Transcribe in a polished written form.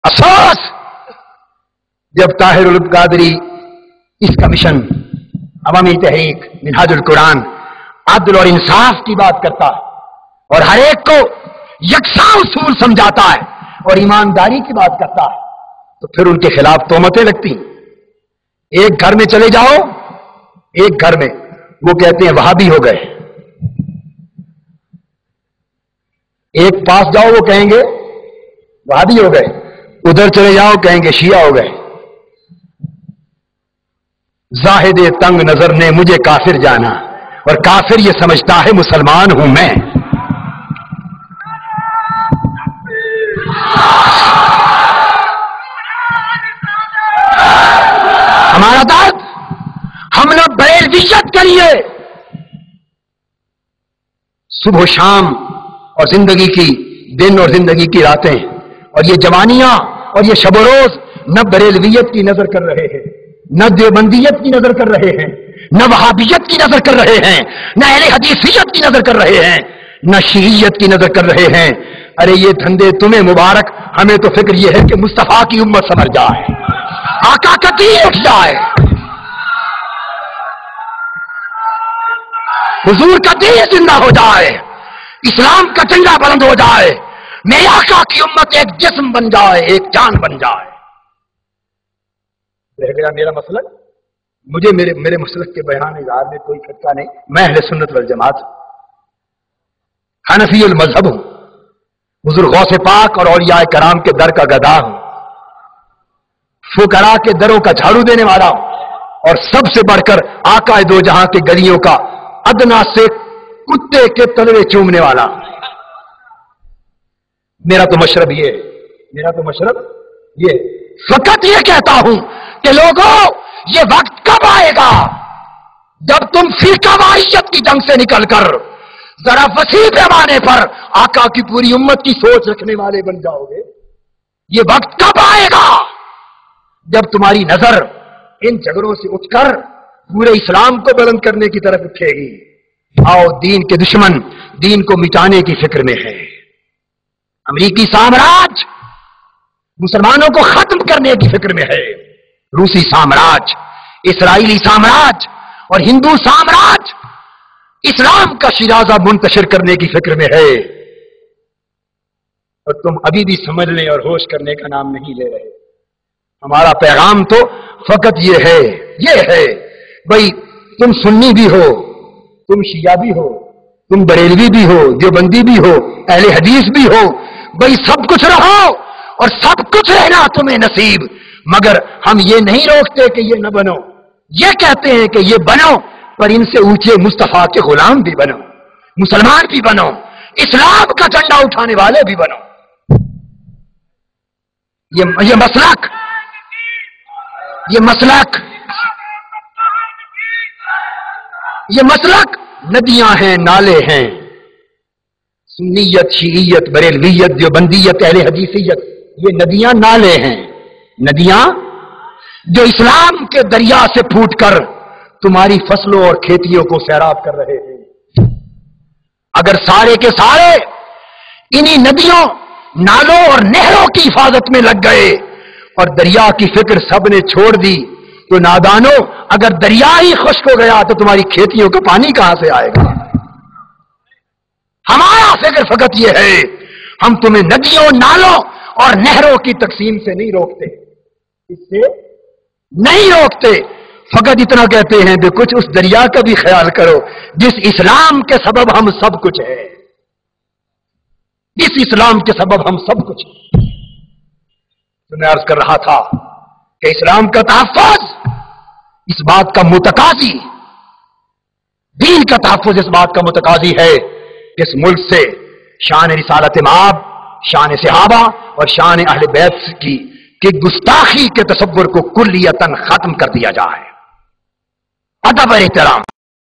افسوس جب طاہر القادری اس کا مشن عوامی تحریک منہاج القرآن عدل اور انصاف کی بات کرتا ہے اور ہر ایک کو یکساں اصول سمجھاتا ہے اور ایمانداری کی بات کرتا ہے تو پھر ان کے خلاف تہمتیں لگتی ہیں۔ ایک گھر میں چلے جاؤ، ایک گھر میں وہ کہتے ہیں وہابی ہو گئے، ایک پاس جاؤ وہ کہیں گے وہابی ہو گئے، ادھر چلے جاؤ کہیں گے شیعہ ہو گئے۔ زاہد تنگ نظر نے مجھے کافر جانا اور کافر یہ سمجھتا ہے مسلمان ہوں میں۔ ہمارا درد ہم نے بریلویت کے لیے صبح و شام اور زندگی کی دن اور زندگی کی راتیں اور یہ جوانیاں اور یہ شب و روز نہ بریلویت کی نظر کر رہے ہیں، نہ دیوبندیت کی نظر کر رہے ہیں، نہ وہابیت کی نظر کر رہے ہیں، نہ اہل حدیثیت کی نظر کر رہے ہیں، نہ شیعیت کی نظر کر رہے ہیں۔ ارے یہ دھندے تمہیں مبارک، ہمیں تو فکر یہ ہے کہ مصطفیٰ کی امت سمجھ جائے، آقا کا دین اٹھ جائے، حضور کا دین زندہ ہو جائے، اسلام کا جھنڈا بلند ہو جائے، میرے آقا کی امت ایک جسم بن جائے، ایک جان بن جائے۔ رہ گیا میرا مسلک، مجھے میرے مسلک کے بیان اظہار میں کوئی خطہ نہیں، میں اہل سنت والجماعت حنفی المذہب ہوں، حضور غوث پاک اور اولیاء کرام کے در کا گدا ہوں، فقراء کے دروں کا جھاڑو دینے والا ہوں، اور سب سے بڑھ کر آقا دو جہاں کے گلیوں کا ادنا سے کتے کے تلوے چومنے والا ہوں۔ میرا تو مشرب یہ فقط یہ کہتا ہوں کہ لوگوں یہ وقت کب آئے گا جب تم فرقہ واریت کی جنگ سے نکل کر ذرا وسیع پیمانے پر آقا کی پوری امت کی سوچ رکھنے والے بن جاؤ گے؟ یہ وقت کب آئے گا جب تمہاری نظر ان جھگڑوں سے اٹھ کر پورے اسلام کو بلند کرنے کی طرف اٹھے گی؟ آؤ، دین کے دشمن دین کو مٹانے کی فکر میں ہے، امریکی سامراج مسلمانوں کو ختم کرنے کی فکر میں ہے، روسی سامراج، اسرائیلی سامراج اور ہندو سامراج اسلام کا شیرازہ منتشر کرنے کی فکر میں ہے، اور تم ابھی بھی سمجھنے اور ہوش کرنے کا نام نہیں لے رہے۔ ہمارا پیغام تو فقط یہ ہے بھئی تم سنی بھی ہو، تم شیعہ بھی ہو، تم بریلوی بھی ہو، دیوبندی بھی ہو، اہل حدیث بھی ہو، بھئی سب کچھ رہو اور سب کچھ رہنا تمہیں نصیب، مگر ہم یہ نہیں روکتے کہ یہ نہ بنو، یہ کہتے ہیں کہ یہ بنو پر ان سے اونچے مصطفیٰ کے غلام بھی بنو، مسلمان بھی بنو، اسلام کا جھنڈا اٹھانے والے بھی بنو۔ یہ مسلک ندیاں ہیں، نالے ہیں، سنیت، شیعیت، بریلویت، دیوبندیت، اہل حدیثیت، یہ ندیاں نالے ہیں، ندیاں جو اسلام کے دریا سے پھوٹ کر تمہاری فصلوں اور کھیتیوں کو سیراب کر رہے ہیں۔ اگر سارے کے سارے انہی ندیوں، نالوں اور نہروں کی حفاظت میں لگ گئے اور دریا کی فکر سب نے چھوڑ دی تو نادانو، اگر دریا ہی خشک ہو گیا تو تمہاری کھیتیوں کا پانی کہاں سے آئے گا؟ ہمارا فکر فقط یہ ہے، ہم تمہیں ندیوں، نالوں اور نہروں کی تقسیم سے نہیں روکتے، اس سے نہیں روکتے، فقط اتنا کہتے ہیں کہ کچھ اس دریا کا بھی خیال کرو جس اسلام کے سبب ہم سب کچھ ہے، اس اسلام کے سبب ہم سب کچھ ہیں۔ تو میں عرض کر رہا تھا کہ اسلام کا تحفظ اس بات کا متقاضی، دین کا تحفظ اس بات کا متقاضی ہے کہ اس ملک سے شان رسالت مآب، شان صحابہ اور شان اہل بیت کی گستاخی کے تصور کو کلیتاً ختم کر دیا جائے۔ ادب اور احترام۔